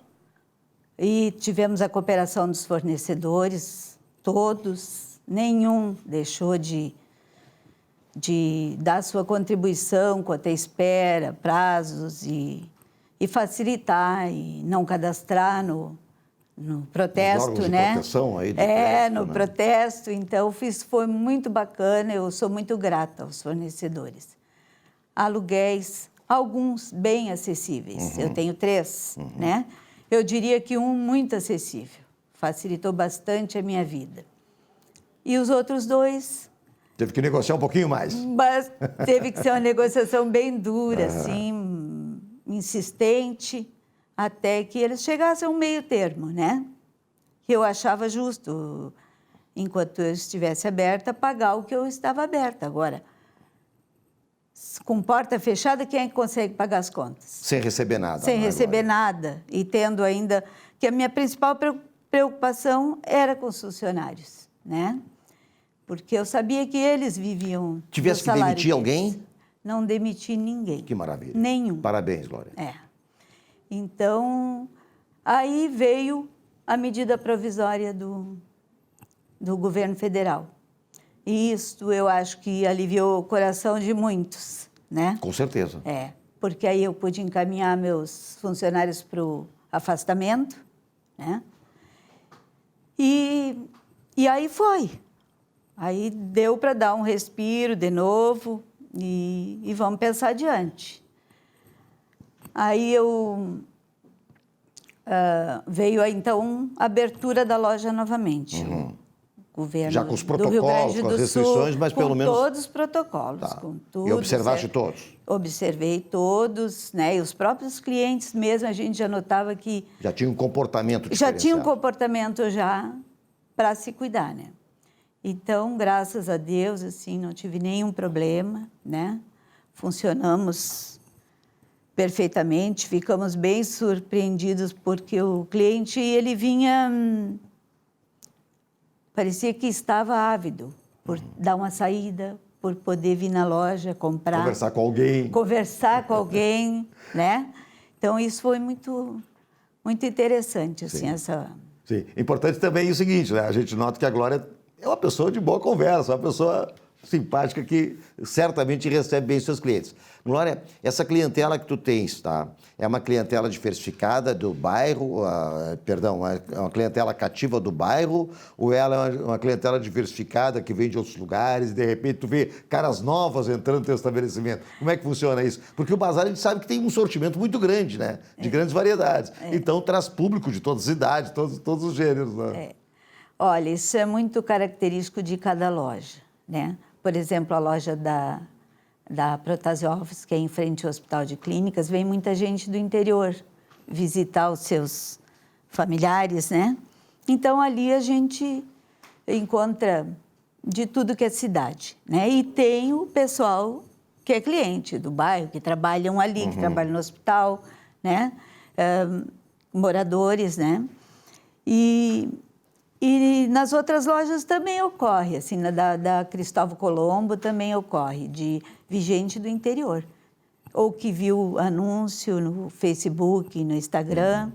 e tivemos a cooperação dos fornecedores, todos, nenhum deixou de dar sua contribuição quanto à espera, prazos e facilitar e não cadastrar no protesto, né? Proteção aí no protesto. Então, foi muito bacana, eu sou muito grata aos fornecedores. Aluguéis, alguns bem acessíveis. Eu tenho 3, né? Eu diria que um muito acessível. Facilitou bastante a minha vida. E os outros 2... Teve que negociar um pouquinho mais. Mas teve que ser uma negociação bem dura, assim, insistente, até que eles chegassem a um meio termo, né? Que eu achava justo, enquanto eu estivesse aberta, pagar o que eu estava aberta. Agora, com porta fechada, quem é que consegue pagar as contas? Sem receber nada. Sem receber nada. E tendo ainda... que a minha principal preocupação era com os funcionários, né? Porque eu sabia que eles viviam... Tivesse que demitir alguém? Não demiti ninguém. Que maravilha. Nenhum. Parabéns, Glória. Então, aí veio a medida provisória do governo federal. E isso eu acho que aliviou o coração de muitos, né? Com certeza. Porque aí eu pude encaminhar meus funcionários para o afastamento, né? E aí foi. Aí deu para dar um respiro de novo e vamos pensar adiante. Aí veio então a abertura da loja novamente. Governo Já com os do Rio protocolos, Grande com do as restrições, Sul, mas pelo menos... Com todos os protocolos, Tá. com tudo. E observaste todos? Observei todos, né? E os próprios clientes mesmo, a gente já notava que... Já tinha um comportamento Já tinha um diferenciado. comportamento já para se cuidar, né? Então, graças a Deus, assim, não tive nenhum problema, né? Funcionamos perfeitamente, ficamos bem surpreendidos porque o cliente, ele vinha... parecia que estava ávido por dar uma saída, por poder vir na loja, comprar. Conversar com alguém. Conversar com alguém, né? Então, isso foi muito, muito interessante, assim, essa... Sim. Importante também é o seguinte, né? A gente nota que a Glória é uma pessoa de boa conversa, uma pessoa simpática que certamente recebe bem seus clientes. Glória, essa clientela que tu tens, tá? É uma clientela diversificada do bairro, é uma clientela cativa do bairro, ou ela é uma clientela diversificada que vem de outros lugares e de repente tu vê caras novas entrando no teu estabelecimento? Como é que funciona isso? Porque o bazar a gente sabe que tem um sortimento muito grande, né? De grandes variedades. Então traz público de todas as idades, todos os gêneros, né? Olha, isso é muito característico de cada loja, né? Por exemplo, a loja da Protásio Alves, que é em frente ao Hospital de Clínicas, vem muita gente do interior visitar os seus familiares, né? Então, ali a gente encontra de tudo que é cidade, né? E tem o pessoal que é cliente do bairro, que trabalham ali, que trabalham no hospital, né? Moradores, né? E nas outras lojas também ocorre, assim, da Cristóvão Colombo também ocorre, de gente do interior. Ou que viu anúncio no Facebook, no Instagram,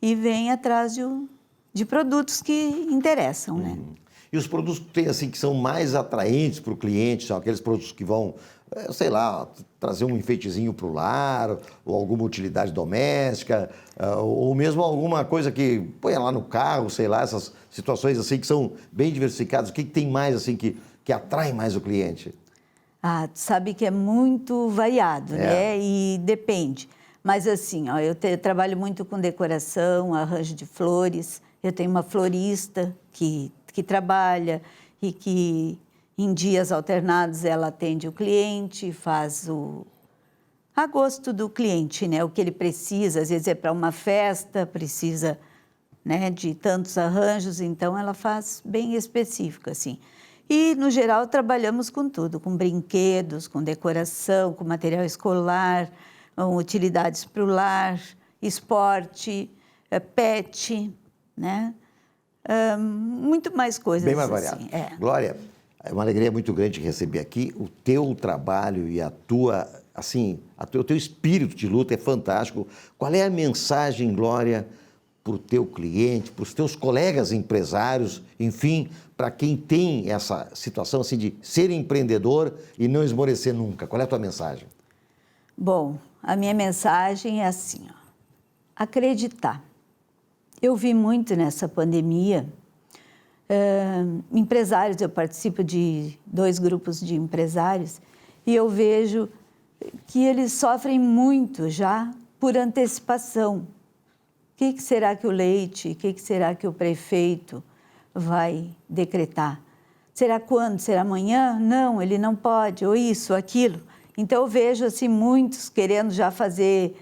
e vem atrás de produtos que interessam, né? E os produtos que tem, assim, que são mais atraentes para o cliente, são aqueles produtos que vão, sei lá, trazer um enfeitezinho para o lar, ou alguma utilidade doméstica, ou mesmo alguma coisa que põe lá no carro, sei lá, essas situações assim que são bem diversificadas. O que tem mais, assim, que atrai mais o cliente? Sabe que é muito variado, né? E depende. Mas assim, ó, eu trabalho muito com decoração, arranjo de flores. Eu tenho uma florista que trabalha e que em dias alternados ela atende o cliente, faz a gosto do cliente, né? O que ele precisa, às vezes é para uma festa, precisa, né, de tantos arranjos, então ela faz bem específico, assim. E, no geral, trabalhamos com tudo, com brinquedos, com decoração, com material escolar, com utilidades para o lar, esporte, pet, né? Muito mais coisas. Bem mais variado. Assim, Glória, é uma alegria muito grande receber aqui. O teu trabalho e a tua, assim, o teu espírito de luta é fantástico. Qual é a mensagem, Glória, para o teu cliente, para os teus colegas empresários, enfim, para quem tem essa situação assim de ser empreendedor e não esmorecer nunca? Qual é a tua mensagem? Bom, a minha mensagem é assim, ó, acreditar. Eu vi muito nessa pandemia, empresários, eu participo de 2 grupos de empresários, e eu vejo que eles sofrem muito já por antecipação. O que será que o Leite, o que será que o prefeito vai decretar? Será quando? Será amanhã? Não, ele não pode, ou isso, aquilo. Então, eu vejo assim, muitos querendo já fazer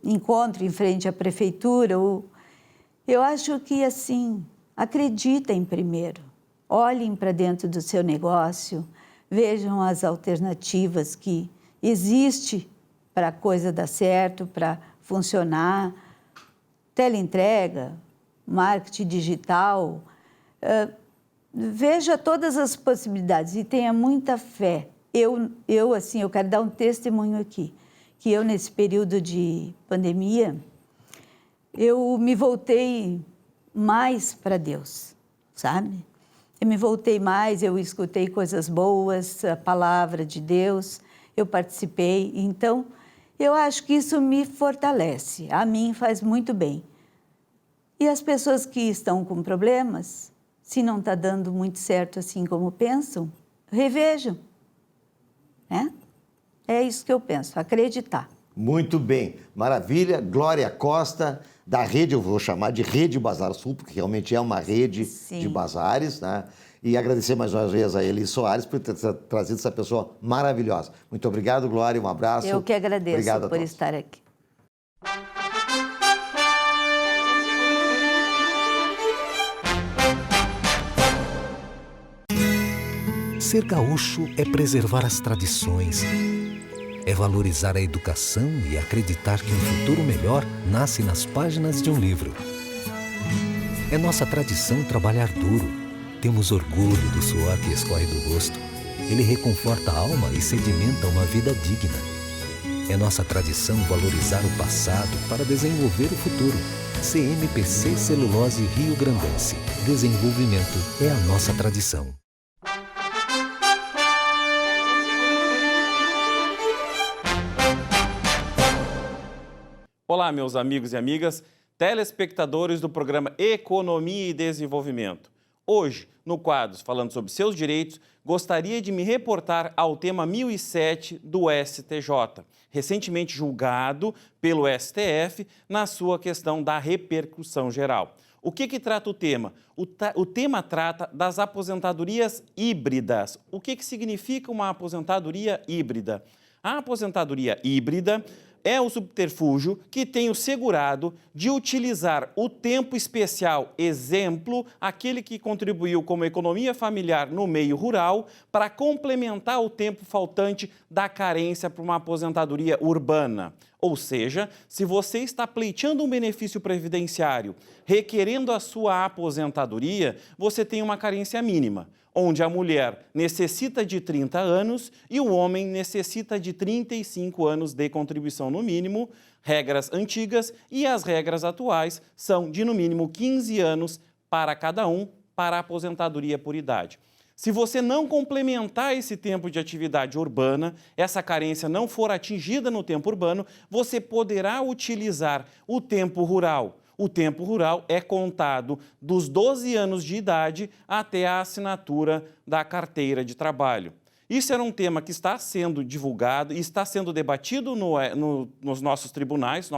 encontro em frente à prefeitura. Eu acho que, assim, acreditem primeiro, olhem para dentro do seu negócio, vejam as alternativas que existem para a coisa dar certo, para funcionar, teleentrega, marketing digital, veja todas as possibilidades e tenha muita fé. Eu quero dar um testemunho aqui. que eu, nesse período de pandemia, eu me voltei mais para Deus, sabe? Eu me voltei mais, eu escutei coisas boas, a palavra de Deus, eu participei. Então, eu acho que isso me fortalece, a mim faz muito bem. E as pessoas que estão com problemas, se não está dando muito certo assim como pensam, revejam, né? É isso que eu penso, acreditar. Muito bem, maravilha. Glória Costa, da rede, eu vou chamar de Rede Bazar Sul, porque realmente é uma rede Sim. de bazares, né? E agradecer mais uma vez a Eli Soares por ter trazido essa pessoa maravilhosa. Muito obrigado, Glória, um abraço. Eu que agradeço Obrigado a por todos. estar aqui. Ser gaúcho é preservar as tradições, é valorizar a educação e acreditar que um futuro melhor nasce nas páginas de um livro. É nossa tradição trabalhar duro. Temos orgulho do suor que escorre do rosto. Ele reconforta a alma e sedimenta uma vida digna. É nossa tradição valorizar o passado para desenvolver o futuro. CMPC Celulose Rio Grandense. Desenvolvimento é a nossa tradição. Olá, meus amigos e amigas, telespectadores do programa Economia e Desenvolvimento. Hoje, no quadro Falando sobre Seus Direitos, gostaria de me reportar ao tema 1007 do STJ, recentemente julgado pelo STF na sua questão da repercussão geral. O que trata o tema? O tema trata das aposentadorias híbridas. O que significa uma aposentadoria híbrida? A aposentadoria híbrida é o subterfúgio que tem o segurado de utilizar o tempo especial, exemplo, aquele que contribuiu como economia familiar no meio rural, para complementar o tempo faltante da carência para uma aposentadoria urbana. Ou seja, se você está pleiteando um benefício previdenciário, requerendo a sua aposentadoria, você tem uma carência mínima, onde a mulher necessita de 30 anos e o homem necessita de 35 anos de contribuição no mínimo, regras antigas, e as regras atuais são de no mínimo 15 anos para cada um para a aposentadoria por idade. Se você não complementar esse tempo de atividade urbana, essa carência não for atingida no tempo urbano, você poderá utilizar o tempo rural. O tempo rural é contado dos 12 anos de idade até a assinatura da carteira de trabalho. Isso era um tema que está sendo divulgado e está sendo debatido nos nossos tribunais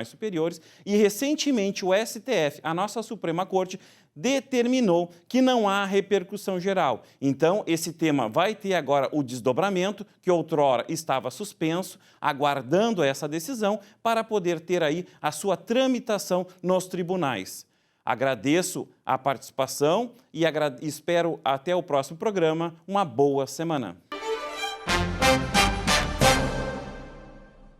superiores, e recentemente o STF, a nossa Suprema Corte, determinou que não há repercussão geral. Então, esse tema vai ter agora o desdobramento, que outrora estava suspenso, aguardando essa decisão para poder ter aí a sua tramitação nos tribunais. Agradeço a participação e espero até o próximo programa. Uma boa semana.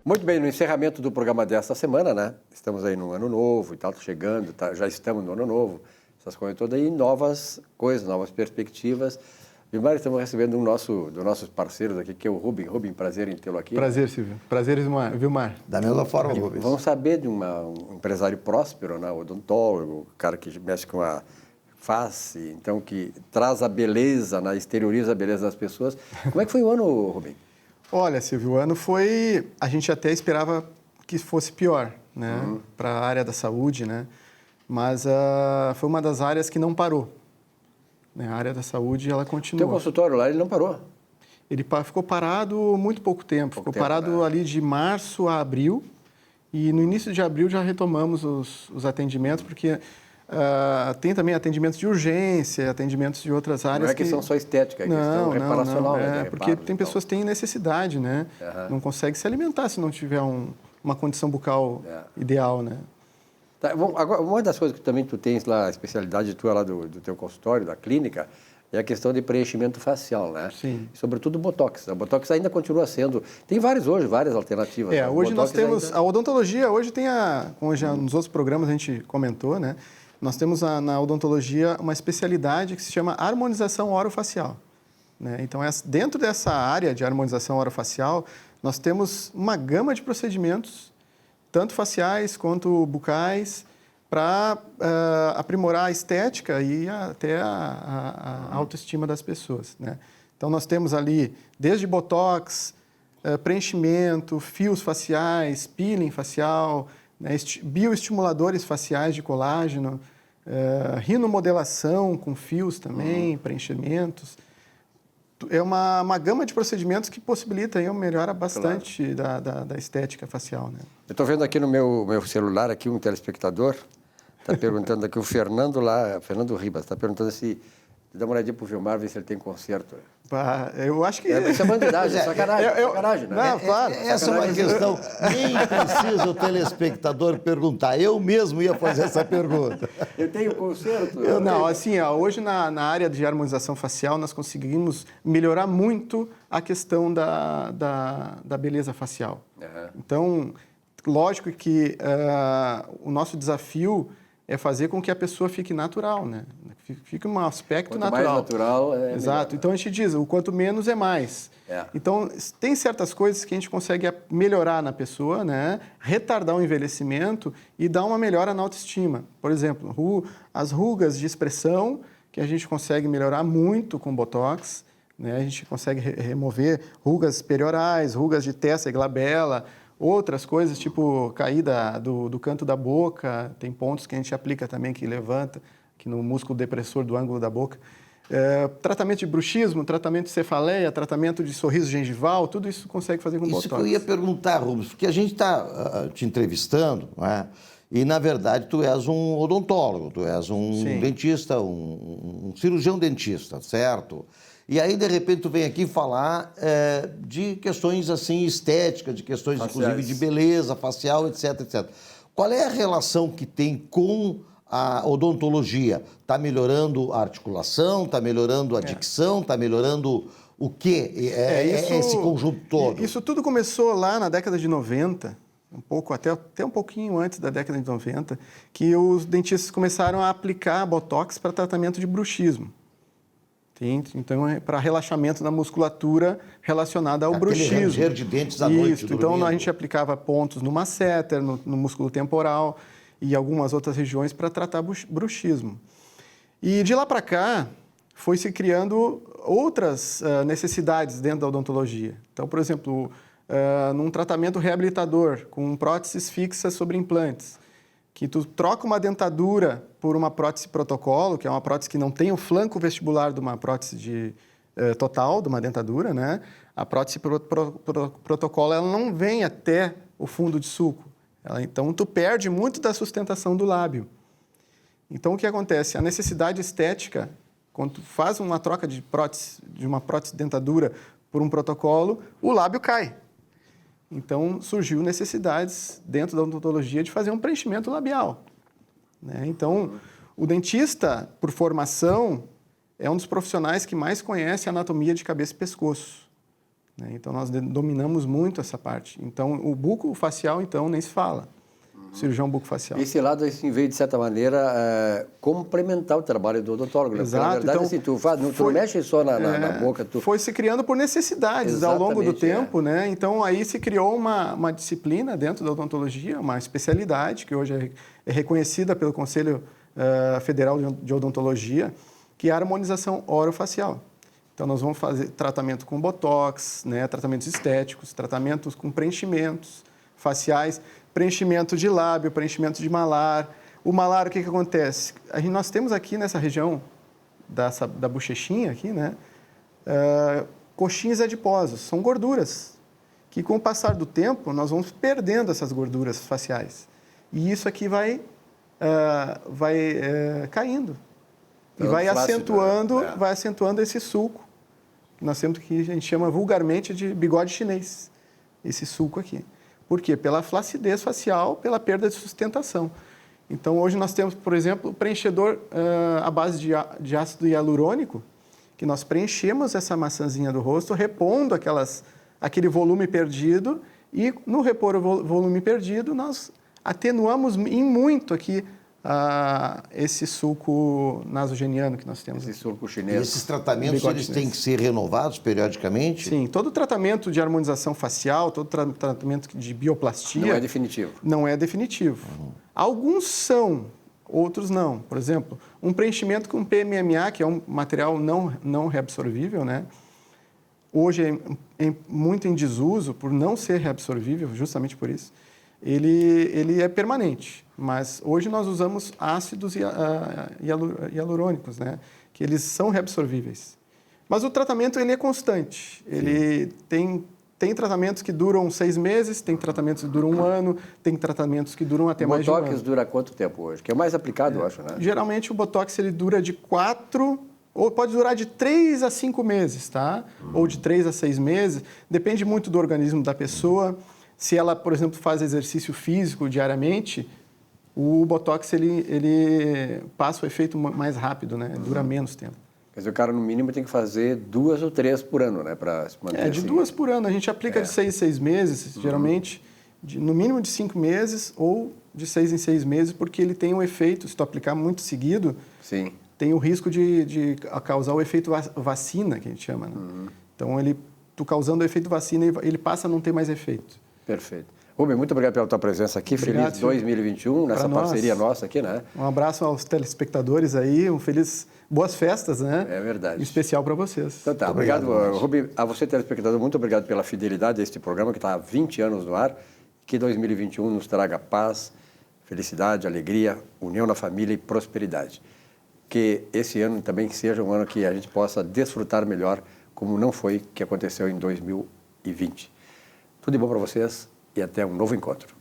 Muito bem, no encerramento do programa desta semana, né? Estamos aí no ano novo e tal, chegando, já estamos no ano novo, essas coisas todas aí, novas coisas, novas perspectivas. Vilmar, estamos recebendo dos nossos parceiros aqui, que é o Rubem. Rubem, prazer em tê-lo aqui. Prazer, Silvio. Prazer, Vilmar. Da mesma forma, Rubens. Vamos saber de um empresário próspero, né? O odontólogo, o cara que mexe com a face, então que traz a beleza, né? Exterioriza a beleza das pessoas. Como é que foi o ano, Rubem? Olha, Silvio, o ano foi... A gente até esperava que fosse pior, né? Para a área da saúde, né? Mas foi uma das áreas que não parou. A área da saúde, ela continuou. O teu consultório lá, ele não parou? Ele ficou parado muito pouco tempo. Ficou parado, né? ali de março a abril. E no início de abril já retomamos os atendimentos, porque tem também atendimentos de urgência, atendimentos de outras áreas. Não é questão só estética, é questão reparacional. Não, porque tem pessoas que têm necessidade, né? Não consegue se alimentar se não tiver uma condição bucal ideal, né? Tá, bom, agora, uma das coisas que também tu tens lá, a especialidade tua lá do teu consultório, da clínica, é a questão de preenchimento facial, né? Sim. E sobretudo o Botox. O Botox ainda continua sendo... Tem várias alternativas. Né? Hoje nós temos... A odontologia, hoje tem como já nos outros programas a gente comentou, né? Nós temos na odontologia uma especialidade que se chama harmonização orofacial, né? Então, dentro dessa área de harmonização orofacial, nós temos uma gama de procedimentos, tanto faciais quanto bucais, para aprimorar a estética e até a autoestima das pessoas, né? Então, nós temos ali desde botox, preenchimento, fios faciais, peeling facial, né, bioestimuladores faciais de colágeno, rinomodelação com fios também, preenchimentos. É uma gama de procedimentos que possibilita aí uma melhora bastante da estética facial, né? Eu estou vendo aqui no meu celular aqui um telespectador está perguntando aqui, o Fernando Ribas, está perguntando se... Dá uma olhadinha para o Vilmar, ver se ele tem conserto. Eu acho que... Isso é bandidagem, sacanagem, né? Não, claro. Essa é uma questão, nem precisa o telespectador perguntar. Eu mesmo ia fazer essa pergunta. Eu tenho conserto? Não, assim, hoje na área de harmonização facial, nós conseguimos melhorar muito a questão da beleza facial. Uhum. Então, lógico que o nosso desafio é fazer com que a pessoa fique natural, né? Fique um aspecto quanto natural. Mais natural é Exato. Melhor, né? Então a gente diz, o quanto menos é mais. Então tem certas coisas que a gente consegue melhorar na pessoa, né? Retardar o envelhecimento e dar uma melhora na autoestima. Por exemplo, as rugas de expressão, que a gente consegue melhorar muito com botox, né? A gente consegue remover rugas periorais, rugas de testa e glabela. Outras coisas, tipo caída do canto da boca, tem pontos que a gente aplica também que levanta, aqui no músculo depressor do ângulo da boca. Tratamento de bruxismo, tratamento de cefaleia, tratamento de sorriso gengival, tudo isso consegue fazer com botox. Isso que eu ia perguntar, Rubens, porque a gente está te entrevistando, não é? E, na verdade, tu és um odontólogo, tu és um dentista, um cirurgião dentista, certo? E aí, de repente, tu vem aqui falar de questões, assim, estéticas, de questões, faciais, inclusive, de beleza facial, etc, etc. Qual é a relação que tem com a odontologia? Está melhorando a articulação, está melhorando a dicção, está melhorando o quê? Esse conjunto todo? Isso tudo começou lá na década de 90, até um pouquinho antes da década de 90, que os dentistas começaram a aplicar botox para tratamento de bruxismo. Então, é para relaxamento da musculatura relacionada ao bruxismo. Aquele ranger de dentes à noite. Então, a gente aplicava pontos no masseter, no músculo temporal e algumas outras regiões para tratar bruxismo. E de lá para cá, foi se criando outras necessidades dentro da odontologia. Então, por exemplo, num tratamento reabilitador com próteses fixas sobre implantes, que tu troca uma dentadura por uma prótese protocolo, que é uma prótese que não tem o flanco vestibular de uma prótese total, de uma dentadura, né? A prótese protocolo ela não vem até o fundo de sulco. Então, tu perde muito da sustentação do lábio. Então, o que acontece? A necessidade estética, quando tu faz uma troca de uma prótese dentadura por um protocolo, o lábio cai. Então, surgiu necessidades dentro da odontologia de fazer um preenchimento labial, né? Então, o dentista, por formação, é um dos profissionais que mais conhece a anatomia de cabeça e pescoço, né? Então, nós dominamos muito essa parte. Então, o bucofacial, então, nem se fala. Cirurgião bucofacial. Esse lado, assim, veio, de certa maneira, complementar o trabalho do odontólogo. Exato. Na verdade, então, assim, tu não mexe só na boca. Foi se criando por necessidades ao longo do tempo, né? Então, aí se criou uma disciplina dentro da odontologia, uma especialidade, que hoje é reconhecida pelo Conselho Federal de Odontologia, que é a harmonização orofacial. Então, nós vamos fazer tratamento com botox, né? Tratamentos estéticos, tratamentos com preenchimentos faciais, preenchimento de lábio, preenchimento de malar. O malar, o que acontece? Nós temos aqui nessa região da bochechinha, aqui, né, coxinhas adiposas, são gorduras, que com o passar do tempo nós vamos perdendo essas gorduras faciais. E isso aqui vai caindo. E vai acentuando esse sulco, que nós temos, que a gente chama vulgarmente de bigode chinês, esse sulco aqui. Por quê? Pela flacidez facial, pela perda de sustentação. Então, hoje nós temos, por exemplo, o preenchedor à base de ácido hialurônico, que nós preenchemos essa maçãzinha do rosto, repondo aquele volume perdido, e no repor o volume perdido, nós atenuamos em muito aqui esse sulco nasogeniano que nós temos. Esse sulco E chinês. esses tratamentos, Bigode eles chinês. têm que ser renovados periodicamente? Sim, todo tratamento de harmonização facial, todo tratamento de bioplastia... Não é definitivo. Não é definitivo. Alguns são, outros não. Por exemplo, um preenchimento com PMMA, que é um material não reabsorvível, né? Hoje é muito em desuso por não ser reabsorvível, justamente por isso. Ele é permanente, mas hoje nós usamos ácidos hialurônicos, né? Que eles são reabsorvíveis. Mas o tratamento ele é constante. Ele tem tratamentos que duram 6 meses, tem tratamentos que duram 1 ano, tem tratamentos que duram até mais de 1 ano. Botox dura quanto tempo hoje? Que é o mais aplicado, eu acho, né? Geralmente o Botox ele dura de 4 ou pode durar de 3 a 5 meses, tá? Ou de 3 a 6 meses. Depende muito do organismo da pessoa. Se ela, por exemplo, faz exercício físico diariamente, o Botox ele passa o efeito mais rápido, né? Dura menos tempo. Quer dizer, o cara, no mínimo, tem que fazer 2 ou 3 por ano, né? Para se manter De assim. 2 por ano. A gente aplica de 6 em 6 meses, geralmente, no mínimo de 5 meses ou de 6 em 6 meses, porque ele tem um efeito, se tu aplicar muito seguido, Sim. tem o risco de causar o efeito vacina, que a gente chama, né? Então, tu causando o efeito vacina, ele passa a não ter mais efeito. Perfeito. Rubem, muito obrigado pela tua presença aqui. Obrigado, Feliz 2021, nessa parceria nossa aqui, né? Um abraço aos telespectadores aí, boas festas, né? É verdade. Em especial para vocês. Então tá, obrigado Rubem. A você, telespectador, muito obrigado pela fidelidade a este programa que está há 20 anos no ar. Que 2021 nos traga paz, felicidade, alegria, união na família e prosperidade. Que esse ano também seja um ano que a gente possa desfrutar melhor, como não foi que aconteceu em 2020. Tudo de bom para vocês e até um novo encontro.